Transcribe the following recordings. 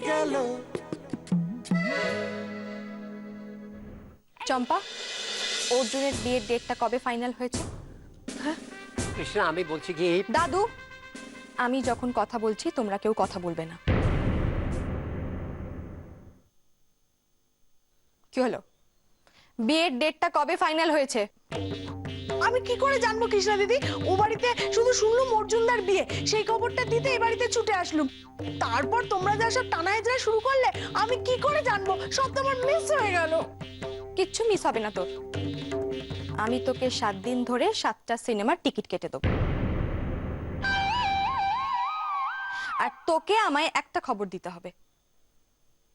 গেল। চম্পা, অর্জুনের বিয়ের ডেটটা কবে ফাইনাল হয়েছে? কৃষ্ণা, আমি বলছি কি, দাদু, আমি যখন কথা বলছি তোমরা কেউ কথা বলবে না। কি হলো? বিয়ের ডেটটা কবে ফাইনাল হয়েছে? আমি কি করে জানবো কৃষ্ণা দিদি? ও বাড়িতে শুধু শুনলুম অর্জুনদার বিয়ে, সেই খবরটা দিতে এই বাড়িতে ছুটে আসলুম। তারপর তোমরা যা সব টানা হেজরা শুরু করলে, আমি কি করে জানবো? সব তো আমার মিস হয়ে গেল। কিচ্ছু মিস হবে না তোর। আমি তোকে 7 দিন ধরে 7টা সিনেমার টিকিট কেটে দেবো। আর তোকে আমায় একটা খবর দিতে হবে,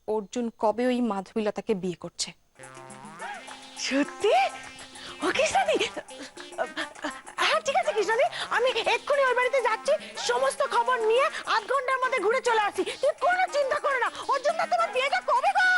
অর্জুন কবে ওই মাধবীলতাকে বিয়ে করছে। সত্যি? ও কৃষ্ণাদি, হ্যাঁ ঠিক আছে কৃষ্ণাদি, আমি এক্ষুনি ওই বাড়িতে যাচ্ছি, সমস্ত খবর নিয়ে 8 ঘন্টার মধ্যে ঘুরে চলে আসি। তুই কোনো চিন্তা করো না। অর্জুনদা, তোমার বিয়েটা কবে গো?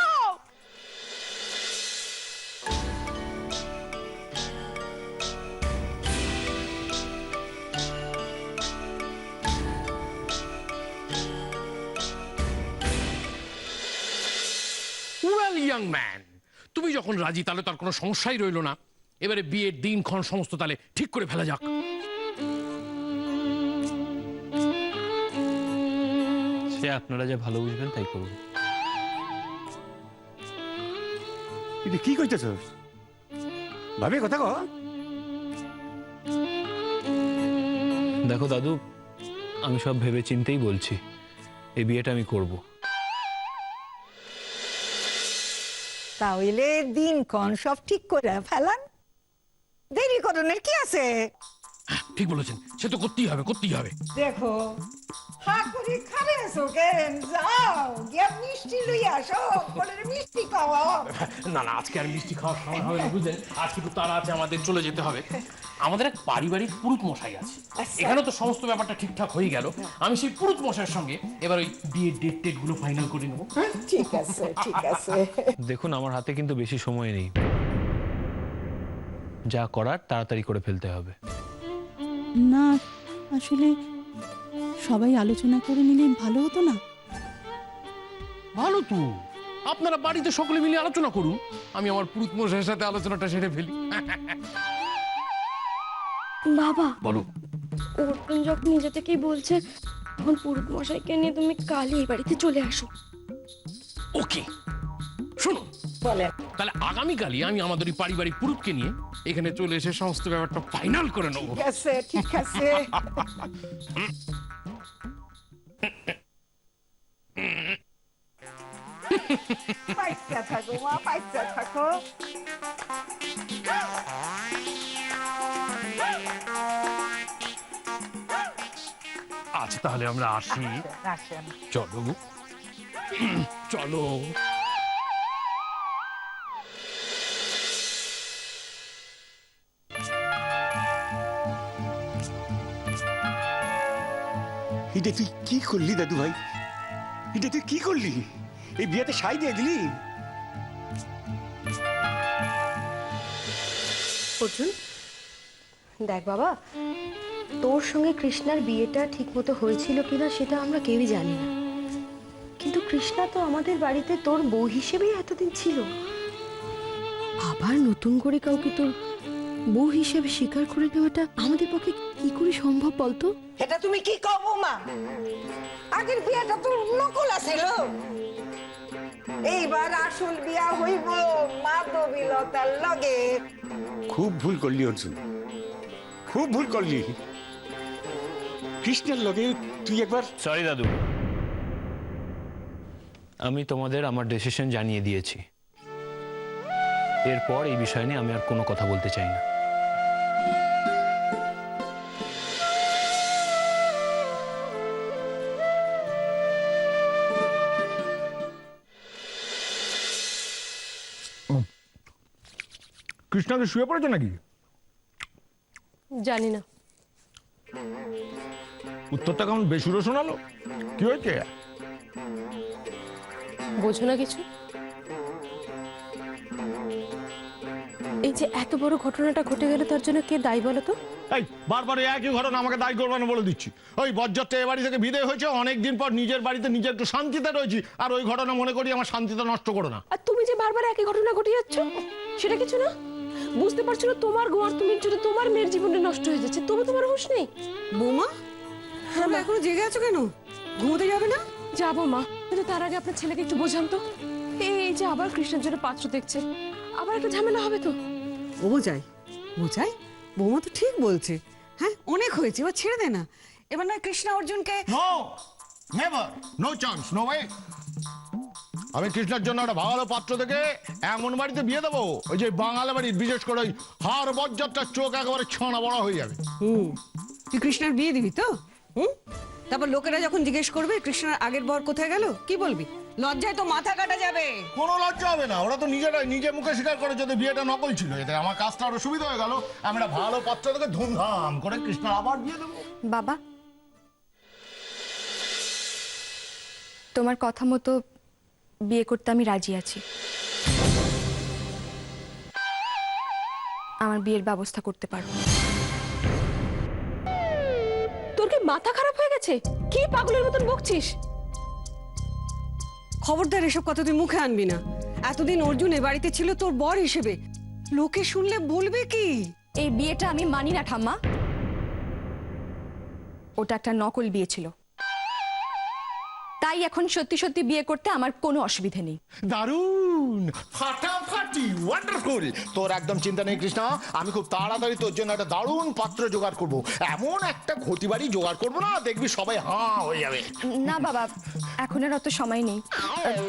ওয়েল ইয়াং ম্যান, তুমি যখন রাজি তাহলে তার কোনো সমস্যাই রইল না। এবারে বিয়ের দিনক্ষণ সমস্ত তাহলে ঠিক করে ফেলা যাক। সে আপনারা যা ভালো বুঝবেন তাই করুন। এটা কি কইতেছ? ভাবে কথা কো। দেখো দাদু, আমি সব ভেবে চিন্তেই বলছি, এই বিয়েটা আমি করব। তাহলে দিনক্ষণ সব ঠিক করে ফেলান, দেরি করণের কি আছে? ঠিক বলেছেন, সে তো করতেই হবে, করতেই হবে। দেখো, হা করে খাবে এসো কেন? যাও গিয়ে মিষ্টি লই আসো, বলে মিষ্টি খাওয়া। না না, আজকে আর মিষ্টি খাওয়ার সময় হবে না, বুঝলেন? আজকে একটু তাড়া আছে, আমাদের চলে যেতে হবে। আমাদের এক পারিবারিক পুরুত মশাই আছে, এখানে তো সমস্ত ব্যাপারটা ঠিকঠাক হয়ে গেল। আমি সেই পুরুত মশাইয়ের সঙ্গে এবার ওই বিয়ের ডেট গুলো ফাইনাল করে নেবো। ঠিক আছে, ঠিক আছে। দেখুন, আমার হাতে কিন্তু বেশি সময় নেই, যা করার তাড়াতাড়ি করে ফেলতে হবে। না, আসলে সবাই আলোচনা করে নিলে ভালো হতো না? ভালো তো, আপনারা বাড়িতে সকলে মিলে আলোচনা করুন, আমি আমার পুরুত মশাইয়ের সাথে আলোচনাটা সেরে ফেলি। বাবা, বলো। অর্জুন যখন নিজে থেকেই বলছে, তখন পুরুত মশাইকে নিয়ে তুমি কালই এই বাড়িতে চলে আসো। ওকে, শুনুন, বলেন। তাহলে আগামীকালই আমি আমাদের ওই পারিবারিক পুরুতকে নিয়ে এখানে চলে এসে সমস্ত ব্যাপারটা ফাইনাল করে নেবো। ঠিক আছে, ঠিক আছে। পাইসা থাকো মা, পাইসা থাকো। আজ তাহলে আমরা আসি। আসেন। চলো চলো। এটা তুই কি করলি দাদু ভাই? এটা তুই কি করলি? এই বিয়েতে সাই দিয়ে দিলি? অর্জুন, দেখ বাবা, তোর সঙ্গে কৃষ্ণার বিয়েটা ঠিক মতো হয়েছিল কিনা সেটা আমরা কেউই জানি না, কিন্তু কৃষ্ণা তো আমাদের বাড়িতে তোর বউ হিসেবেই এতদিন ছিল। আবার নতুন করে কাউকে তোর বউ হিসেবে স্বীকার করে নেওয়াটা আমাদের পক্ষে কি করে সম্ভব বলতো? এটা তুমি কি কও মা? আগের বিয়েটা তো নকল আছিল, এইবার আসল বিয়া হইব মাধবীলতার লগে। খুব ভুল করলি অর্জুন, খুব ভুল করলি। কৃষ্ণের লগে তুই একবার। সরি দাদু, আমি তোমাদের আমার ডিসিশন জানিয়ে দিয়েছি। এরপর এই বিষয় নিয়ে আমি আর কোনো কথা বলতে চাই না। কৃষ্ণাকে শুয়ে পড়েছে নাকি? জানি না। উত্তরটা কেমন বেসুরো শোনালো। কি হয়েছে? বোঝো না কিছু? এই যে এত বড় ঘটনাটা ঘটে গেল তার জন্য কে দায়ী বলো তো? এই বারবার এই একই ঘটনা আমাকে দায়ী করবে না বলে দিচ্ছি। ওই বজ্জাতটা এ বাড়ি থেকে বিদায় হয়েছে, অনেকদিন পর নিজের বাড়িতে নিজে একটু শান্তিতে রয়েছি, আর ওই ঘটনা মনে করি আমার শান্তিটা নষ্ট করো না। আর তুমি যে বারবার একই ঘটনা ঘটিয়ে যাচ্ছ সেটা কিছু না? বুঝতে পারছো না তোমার গোয়ার তুমি যদি তোমার মেয়ের জীবনটা নষ্ট হয়ে যাচ্ছে, তবু তোমার হুঁশ নেই? বৌমা তুমি এখনো জেগে আছো কেন? ঘুমোতে যাবে না? যাবো মা, কিন্তু তার আগে আপনার ছেলেকে একটু বোঝান তো। এই যে আবার কৃষ্ণের জন্য পাত্র দেখছে, আবার একটা ঝামেলা হবে তো। ও বোঝাই বোঝাই, বৌমা তো ঠিক বলছে। হ্যাঁ অনেক হয়েছে, এবার ছেড়ে দে না। এবার না কৃষ্ণা অর্জুনকে। No never, no chance, no way. আমি কৃষ্ণের জন্য একটা ভালো পাত্র থেকে এমন বাড়িতে বিয়ে দেবো, ওই যে বাঙালি বাড়ির, বিশেষ করে ওই হাড় বজ্জাতটার চোখ একেবারে ছানা বড়া হয়ে যাবে। তুই কৃষ্ণার বিয়ে দিবি তো? তারপর লোকেরা যখন জিজ্ঞেস করবে কৃষ্ণার আগের বর কোথায় গেল, কি বলবি? লজ্জায় তো মাথা কাটা যাবে। কোনো লজ্জা হবে না, ওরা তো নিজেরাই নিজে মুখে স্বীকার করে যদি বিয়েটা নকল ছিল। এতে আমার কাজটা আরো সুবিধা হয়ে গেল। আমি একটা ভালো পাত্র থেকে ধুমধাম করে কৃষ্ণার আবার বিয়ে দেবো। বাবা, তোমার কথা মতো বিয়ে করতে আমি রাজি আছি। আমার বিয়ের ব্যবস্থা করতে পারো। তোর কি মাথা খারাপ হয়ে গেছে? কি পাগলের মতন বকছিস? খবরদার এসব কথা তুই মুখে আনবি না। এতদিন অর্জুন এ বাড়িতে ছিল তোর বর হিসেবে, লোকে শুনলে বলবে কি? এই বিয়েটা আমি মানি না ঠাম্মা। ওটা একটা নকল বিয়ে ছিল, তাই এখন সত্যি সত্যি বিয়ে করতে আমার কোনো অসুবিধা নেই। দারুণ, ফাটাফাটি, ওয়ান্ডারফুল। তোর একদম চিন্তা নেই কৃষ্ণা, আমি খুব তাড়াতাড়ি তোর জন্য একটা দারুণ পাত্র জোগাড় করব। এমন একটা ঘটি বাড়ি জোগাড় করবো না, দেখবি সবাই হাঁ হয়ে যাবে। না বাবা, এখন আর অত সময় নেই।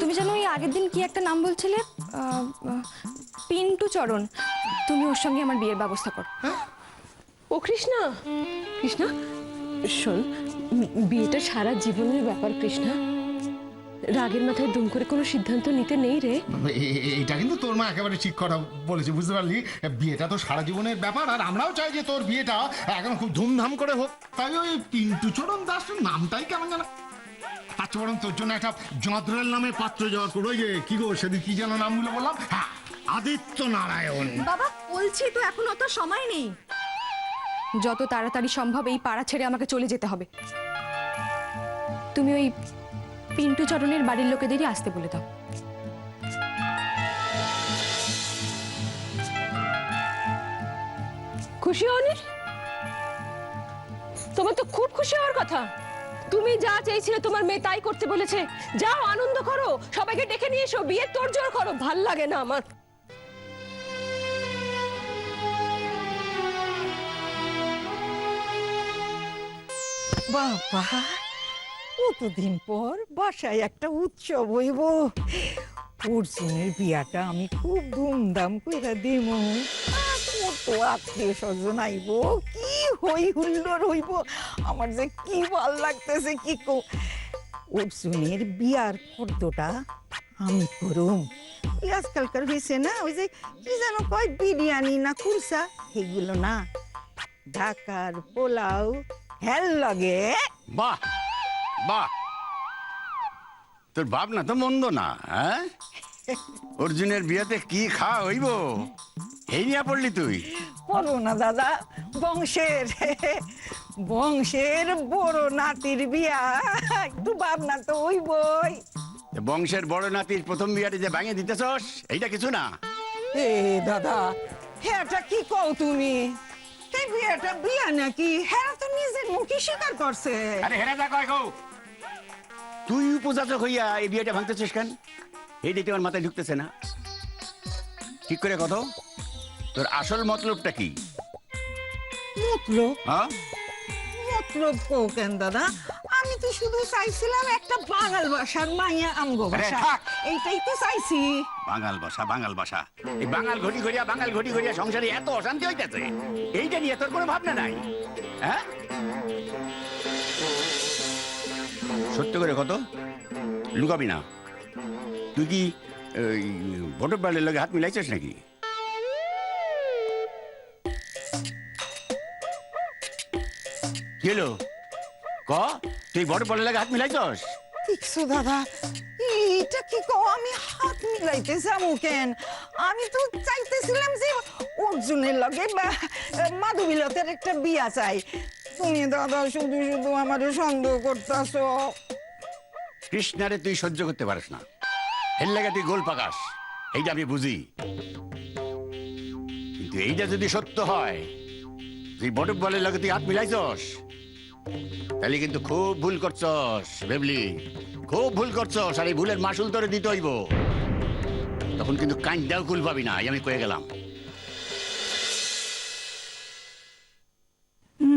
তুমি জানো ওই আগের দিন কি একটা নাম বলছিলে, পিন্টু চরণ, তুমি ওর সঙ্গে আমার বিয়ের ব্যবস্থা করো। ও কৃষ্ণা, কৃষ্ণা শোন, বিয়েটা সারা জীবনের ব্যাপার কৃষ্ণা। রাগের মাথায় দুম করে কোনো সিদ্ধান্ত নিতে নেই রে। এটা কিন্তু তোর মা একেবারে ঠিক কথা বলেছে, বুঝতে পারলি? বিয়েটা তো সারা জীবনের ব্যাপার, আর আমরাও চাই যে তোর বিয়েটা এখন খুব ধুমধাম করে হোক। তাই ওই পিন্টু চরণ দাস নামটাই কেমন জানা। আচ্ছা বরং তোর জন্য একটা যন্ত্রের নামে পাত্র জোগাড় করবো। ওই যে কি গো, সেদিন কি যেন নামগুলো বললাম? হ্যাঁ, আদিত্য নারায়ণ। বাবা বলছি তো, এখন অত সময় নেই। যত তাড়াতাড়ি সম্ভব এই পাড়া ছেড়ে আমাকে চলে যেতে হবে। তুমি ওই পিন্টু চরণের বাড়ির লোকেদেরই আসতে বলে দাও। খুশি হওনি? তোমার তো খুব খুশি হওয়ার কথা। তুমি যা চেয়েছিলে তোমার মেয়ে তাই করতে বলেছে। যাও আনন্দ করো, সবাইকে ডেকে নিয়ে এসো, বিয়ের তোড়জোড় করো। ভাল লাগে না আমার। বাবা, কতদিন পর বাসায় একটা উৎসব হইব। অর্জুনের বিয়াটা আমি খুব ধুমধাম করে দেব। কত আত্মীয় স্বজন আইব, কি হই হুল্লোড় হইব। আমার যে কি ভাল লাগতেছে কি কো। অর্জুনের বিয়ার ফর্দটা আমি করুম। ওই আজকালকার হয়েছে না, ওই যে কি যেন কয় বিরিয়ানি না কুলসা, সেগুলো না, ঢাকার পোলাও হেল লাগে। বাহ বাহ, তোর বাপ না তো মন্দ না। হ্যাঁ, অর্জুনের বিয়েতে কি খাওয়া হইব এই নিয়ে পড়লি তুই? বড় না দাদা, বংশের বংশের বড় নাতির বিয়া, একটু ভাবনা তো হইবই। বংশের বড় নাতির প্রথম বিয়াটি যে ভাঙে দিতেছস, এইটা কিছু না। এ দাদা, হ্যাঁটা কি কও তুমি? এই বিয়াটা বিয়া নাকি? হ্যাঁ তো নিজের মুখে স্বীকার করছে। আরে হেরা যা কয় কও, তুই উপযাচক হইয়া এই বিয়েটা ভাঙতেছিস কেন? এইটাই তোমার মাথায় ঢুকতেছে না। ঠিক করে কত, তোর আসল মতলবটা কি? মতলব? হ্যাঁ, মতলব কও কেন দাদা? আমি তো শুধু চাইছিলাম একটা বাঙাল ভাষার মাইয়া আমগো ভাষা, এইটাই তো চাইছি। বাঙাল ভাষা, বাঙাল ভাষা, এই বাঙাল ঘটি ঘটিয়া সংসারে এত অশান্তি হইতেছে, এইটা নিয়ে তোর কোনো ভাবনা নাই? হ্যাঁ, সত্য করে কত, লুকাবি না। তুই কি ভোটের বাড়ির লগে হাত মিলাইছিস নাকি? কি হলো ক, তুই ভোটের বাড়ির লগে হাত মিলাইছস? দেখছো দাদা, এটা কি কও? আমি হাত মিলাইতে যাবো কেন? আমি তো চাইতেছিলাম যে অর্জুনের লগে মাধবীলতার একটা বিয়া চাই। তুমি দাদা শুধু শুধু আমার সন্দেহ করতেছো। কৃষ্ণারে তুই সহ্য করতে পারিস না, এর লাগে তুই গোল পাকাস, এইটা আমি বুঝি। কিন্তু এইটা যদি সত্য হয়, তুই বটব্বলের লগে তুই হাত মিলাইছস, তাহলে কিন্তু খুব ভুল করছস বেবলি, খুব ভুল করছস। আর এই ভুলের মাসুল তোরে দিতে হইব। তখন কিন্তু কাইন্দাও কুল পাবি না, এই আমি কয়ে গেলাম।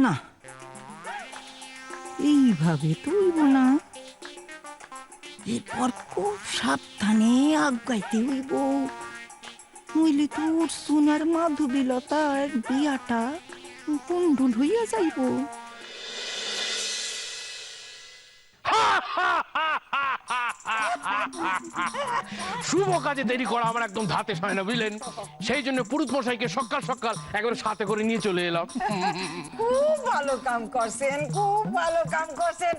না, এইভাবে তো হইব না। এরপর খুব সাবধানে আগাইতে হইব, নইলে তো অর্জুন আর মাধবীলতার বিয়াটা গন্ডুল হইয়া যাইব। শুভ কাজে দেরি করা আমার একদম ধাতে হয় না, বুঝলেন? সেই জন্য পুরুত মশাইকে সকাল সকাল একবারে সাথে করে নিয়ে চলে এলাম। খুব ভালো কাম করছেন, খুব ভালো কাম করছেন।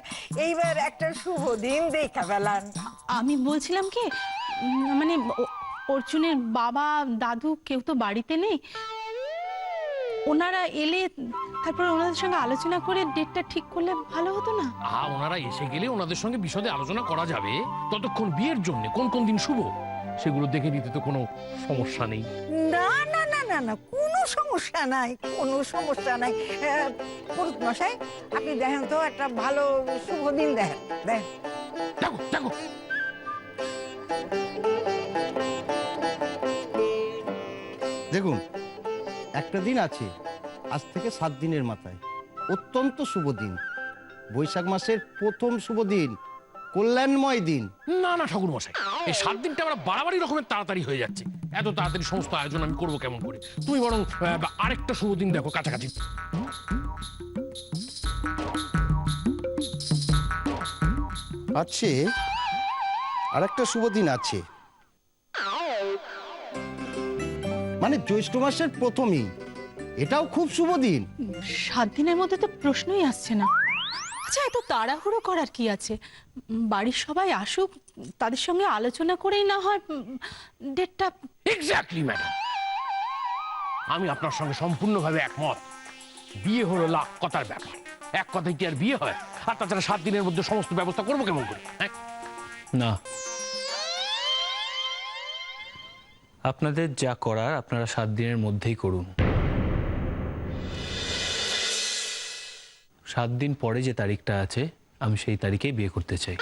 এইবার একটা শুভ দিন দেখা পেলাম। আমি বলছিলাম কি, মানে অর্জুনের বাবা দাদু কেউ তো বাড়িতে নেই। ওনারা এলে তারপর ওনাদের সঙ্গে আলোচনা করে ডেটটা ঠিক করলে ভালো হতো না? ওনারা এসে গেলে ওনাদের সঙ্গে বিশদে আলোচনা করা যাবে। ততক্ষণ বিয়ের জন্য কোন কোন দিন শুভ সেগুলো দেখে নিতে তো কোনো সমস্যা নেই। না না না না না, কোনো সমস্যা নাই, কোনো সমস্যা নাই। পুরুত মশাই, আপনি দেখেন তো একটা ভালো শুভ দিন দেখেন। দেখো দেখো, দেখুন, একটা দিন আছে আজ থেকে 7 দিনের মাথায়, অত্যন্ত শুভ দিন, বৈশাখ মাসের প্রথম শুভ দিন, কল্যাণময় দিন। না না ঠাকুর মশাই, এই 7 দিনটা আমরা বাড়াবাড়ি রকমের তাড়াতাড়ি হয়ে যাচ্ছে। এত তাড়াতাড়ি সমস্ত আয়োজন আমি করবো কেমন করে? তুমি বরং আরেকটা শুভ দিন দেখো কাছাকাছি। আছে, আর একটা শুভ দিন আছে, মানে জ্যৈষ্ঠ মাসের প্রথমই, এটাও খুব শুভ দিন। 7 দিনের মধ্যে তো প্রশ্নই আসছে না। আচ্ছা, এত তাড়াহুড়ো করার কি আছে? বাড়ির সবাই আসুক, তাদের সঙ্গে আলোচনা করেই না হয় ডেটটা। এক্স্যাক্টলি ম্যাডাম, আমি আপনার সঙ্গে সম্পূর্ণভাবে একমত। বিয়ে হলো লাখ কথার ব্যাপার, এক কথায় কি আর বিয়ে হয়? আর তাছাড়া 7 দিনের মধ্যে সমস্ত ব্যবস্থা করবো কেমন করে? না, আপনাদের যা করার আপনারা 7 দিনের মধ্যেই করুন। 7 দিন পরে যে তারিখটা আছে, আমি সেই তারিখেই বিয়ে করতে চাই।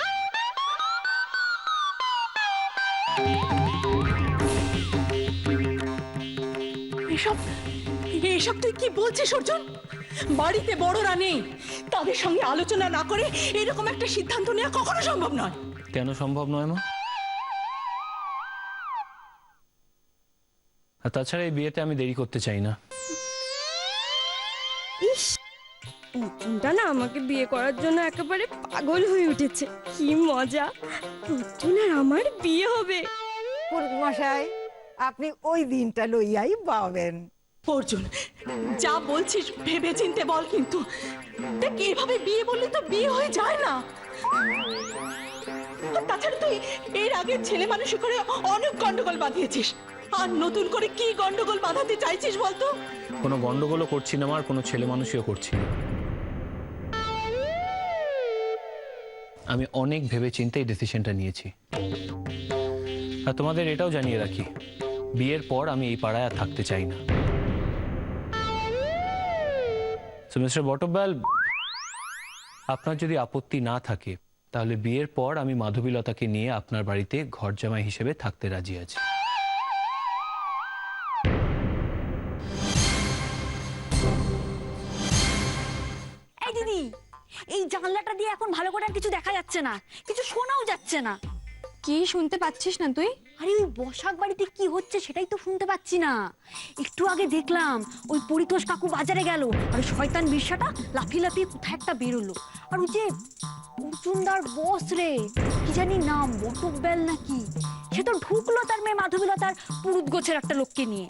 এসব এসব তুই কি বলছিস অর্জুন? বাড়িতে বড়রা নেই, তাদের সঙ্গে আলোচনা না করে এরকম একটা সিদ্ধান্ত নেওয়া কখনো সম্ভব নয়। কেন সম্ভব নয় মা? আর তাছাড়া এই বিয়েতে আমি দেরি করতে চাই না। ইস, অর্জুনটা না আমাকে বিয়ে করার জন্য একেবারে পাগল হয়ে উঠেছে। কি মজা, অর্জুন আর আমার বিয়ে হবে। পুরুত মশাই, আপনি ওই দিনটা লইয়াই পাবেন। অর্জুন, যা বলছিস ভেবে চিনতে বল, কিন্তু দেখ, এভাবে বিয়ে বললে তো বিয়ে হয়ে যায় না। আর তাছাড়া তুই এর আগে ছেলে মানুষ করে অনেক গন্ডগোল বাঁধিয়েছিস, আর নতুন করে কি গন্ডগোল বাঁধাতে চাইছিস বলতো? কোনো গন্ডগোলও করছি না, আমার কোনো ছেলে মানুষইও করছি না। আমি অনেক ভেবে চিন্তে এই ডিসিশনটা নিয়েছি। আর তোমাদের এটাও জানিয়ে রাখি, বিয়ের পর আমি এই পাড়ায় আর থাকতে চাই না। সো মিস্টার বটব্যাল, আপনার যদি আপত্তি না থাকে, তাহলে বিয়ের পর আমি মাধবীলতাকে নিয়ে আপনার বাড়িতে ঘর জামাই হিসেবে থাকতে রাজি আছি। এই দিদি, এই জানলাটা দিয়ে এখন ভালো করে আর কিছু দেখা যাচ্ছে না, কিছু শোনাও যাচ্ছে না। কি শুনতে পাচ্ছিস না তুই? আরে ওই বসাক বাড়িতে কি হচ্ছে সেটাই তো শুনতে পাচ্ছি না। একটু আগে দেখলাম ওই পরিতোষ কাকু বাজারে গেল, আর শয়তান বিরসাটা লাফিয়ে লাফিয়ে কোথায় একটা বেরোলো। আর ওই যে অর্জুনদার বস রে, কি জানি নাম, বটব্যাল নাকি, সে তো ঢুকলো তার মেয়ে মাধবীলতার পুরুত গোছের একটা লোককে নিয়ে।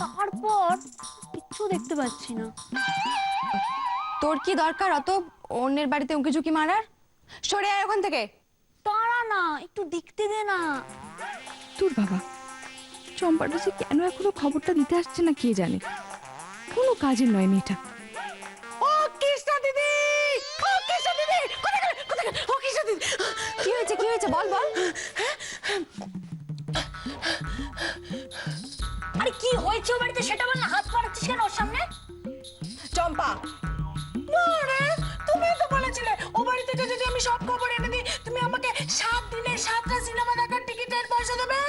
তারপর কিচ্ছু দেখতে পাচ্ছি না। তোর কি দরকার অত অন্যের বাড়িতে উঁকি ঝুঁকি মারার? সরে আয় ওখান থেকে। তারা না, একটু দেখতে দে না। তোর বাবা, চম্পাটা যে কেন এখনো খবরটা দিতে আসছে না কে জানে। কোনো কাজের নয় মেয়েটা। ও কৃষ্ণা দিদি, ও কৃষ্ণা দিদি, কোথায় গেলে, কোথায় গেলে? ও কৃষ্ণা দিদি, কি হয়েছে কি হয়েছে বল বল। আরে কি হয়েছে ও বাড়িতে সেটা বল না, হাত পাড়াচ্ছিস কেন ওর সামনে? চম্পা, মারে তুমি তো বলেছিলে ও বাড়ি থেকে যদি আমি সব খবর এনে দিই তুমি আমাকে 7 দিনে 7টা সিনেমা দেখার টিকিটের পয়সা দেবে।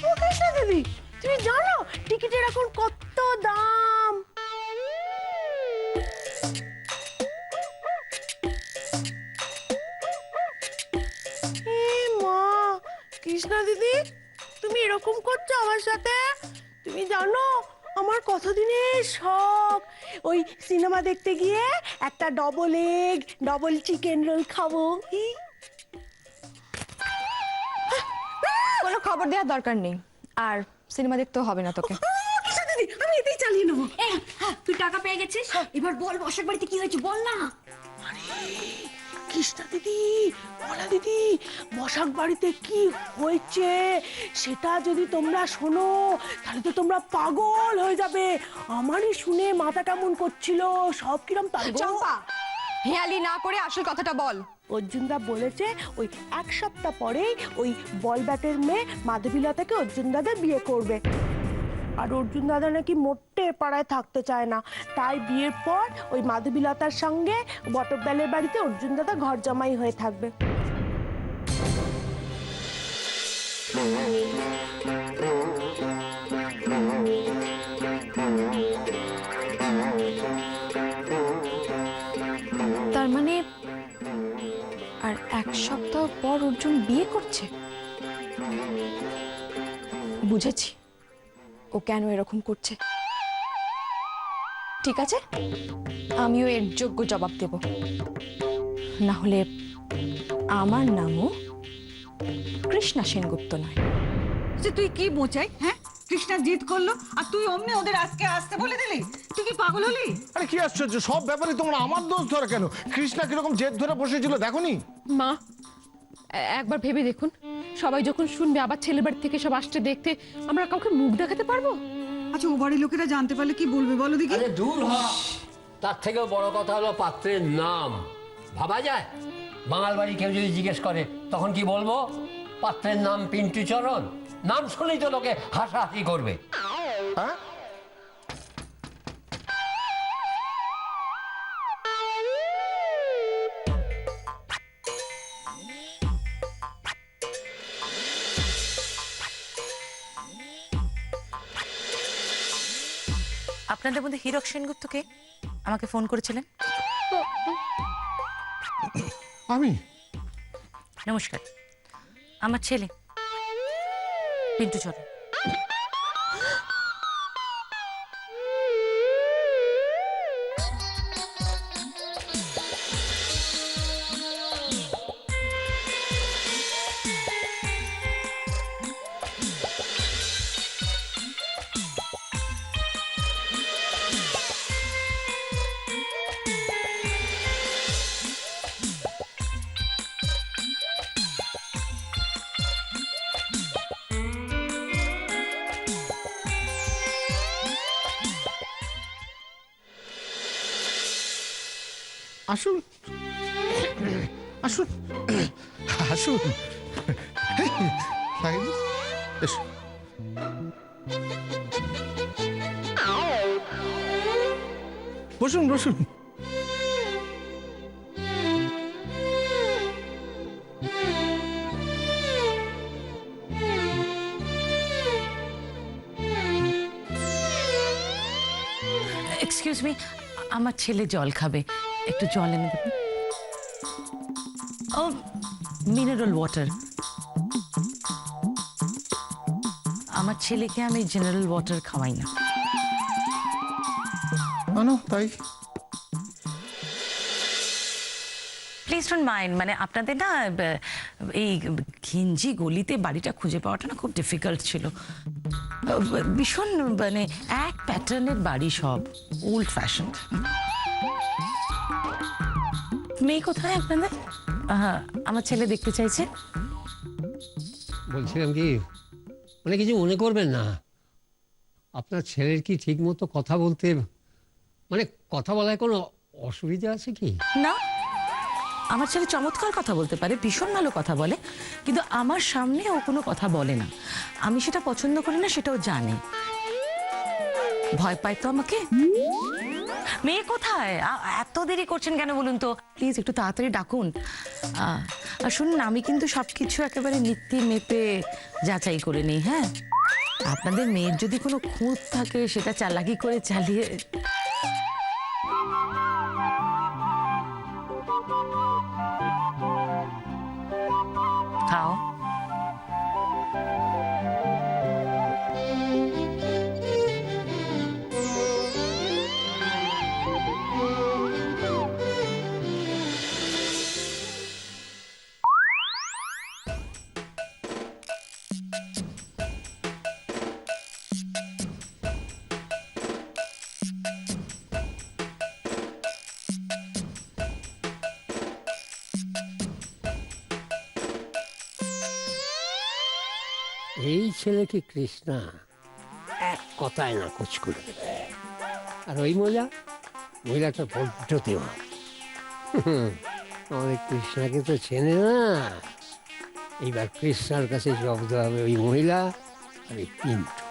ও কৃষ্ণা দিদি, তুমি জানো টিকিটের এখন কত দাম? মা, কৃষ্ণা দিদি তুমি এরকম করছো আমার সাথে? তুমি জানো আমার কতদিনের শখ ওই সিনেমা দেখতে গিয়ে একটা double egg double chicken roll খাবো। কোনো খবর দেওয়ার দরকার নেই, আর সিনেমা দেখতেও হবে না তোকে। কৃষ্ণা দিদি আমি এটাই চালিয়ে নেবো। তুই টাকা পেয়ে গেছিস, এবার বল বসাক বাড়িতে কি হয়েছে বল না। কৃষ্ণা দিদি, বলা দিদি, বসাক বাড়িতে কি হয়েছে সেটা যদি তোমরা শোনো তাহলে তো তোমরা পাগল হয়ে যাবে। আমারই শুনে মাথা কেমন করছিল, সব কিরম চম্পা, হেয়ালি না করে আসল কথাটা বল। অর্জুনদা বলেছে ওই 1 সপ্তাহ পরেই ওই বল ব্যাটের মেয়ে মাধবীলতাকে অর্জুন দাদা বিয়ে করবে। আর অর্জুন দাদা নাকি মোটে পাড়ায় থাকতে চায় না, তাই বিয়ের পর ওই মাধবীলতার সঙ্গে বটববেলের বাড়িতে অর্জুন দাদা ঘর জামাই হয়ে থাকবে। তার মানে আর 1 সপ্তাহ পর অর্জুন বিয়ে করছে। বুঝেছি ও কেন এরকম করছে। ঠিক আছে, আমিও এর যোগ্য জবাব দেব, না হলে আমার নামও কৃষ্ণা সেনগুপ্ত নয়। যে তুই কি বোঝাই? হ্যাঁ, কৃষ্ণা জিদ করলো আর তুই অমনি ওদের আজকে আসতে বলে দিলি? তুই কি পাগল হলি? আরে কি আশ্চর্য, সব ব্যাপারে তোমরা আমার দোষ ধরে কেন? কৃষ্ণা কিরকম জেদ ধরে বসেছিল দেখোনি? মা, একবার ভেবে দেখুন, সবাই যখন শুনবে আবার ছেলে বাড়ি থেকে সব আসছে দেখতে, আমরা কাউকে মুখ দেখাতে পারবো? আচ্ছা, ও বাড়ির লোকেরা জানতে পারলে কি বলবে বলো দেখি? আরে দূর হ, তার থেকেও বড় কথা হলো পাত্রের নাম। ভাবা যায় বাঙাল বাড়ি কেউ যদি জিজ্ঞেস করে তখন কি বলবো? পাত্রের নাম পিন্টু চরণ। নাম শুনেই তো লোকে হাসাহাসি করবে। হ্যাঁ, আপনাদের মধ্যে হীরক সেনগুপ্তকে আমাকে ফোন করেছিলেন? আমি? নমস্কার, আমার ছেলে পিন্টু চরণ। আসুন আসুন আসুন, এসো। বসুন বসুন। এক্সকিউজ মি, আমার ছেলে জল খাবে, একটু জল এনে দেবেন? ও, মিনারেল ওয়াটার। আমার ছেলেকে আমি জেনারেল ওয়াটার খাওয়াই না। তাই প্লিজ ডোন্ট মাইন্ড, মানে আপনাদের না এই ঘিঞ্জি গলিতে বাড়িটা খুঁজে পাওয়াটা না খুব ডিফিকাল্ট ছিল। ভীষণ মানে এক প্যাটার্নের বাড়ি, সব ওল্ড ফ্যাশন। মেয়ে কোথায় আপনাদের? আমার ছেলে দেখতে চাইছে। বলছিলাম কি, মানে কিছু মনে করবেন না, আপনার ছেলের কি ঠিক মতো কথা বলতে, মানে কথা বলায় কোনো অসুবিধা আছে কি? না, আমার ছেলে চমৎকার কথা বলতে পারে, ভীষণ ভালো কথা বলে, কিন্তু আমার সামনে ও কোনো কথা বলে না। আমি সেটা পছন্দ করি না, সেটাও জানে। ভয় পায় তো আমাকে। মেয়ে কোথায়? এত দেরি করছেন কেন বলুন তো? প্লিজ একটু তাড়াতাড়ি ডাকুন। আর শুনুন, আমি কিন্তু সবকিছু একেবারে নীতি মেপে যাচাই করে নিই। হ্যাঁ, আপনাদের মেয়ের যদি কোনো খুঁত থাকে সেটা চালাকি করে চালিয়ে। খাও। এই ছেলে কি কৃষ্ণা, এক কথায় না কোচ করে দেবে। আর ওই মহিলাটা বড্ড দেওয়া। আমাদের কৃষ্ণাকে তো চেনে না। এইবার কৃষ্ণার কাছে জব্দ হবে ওই মহিলা আর এই পিন্টু।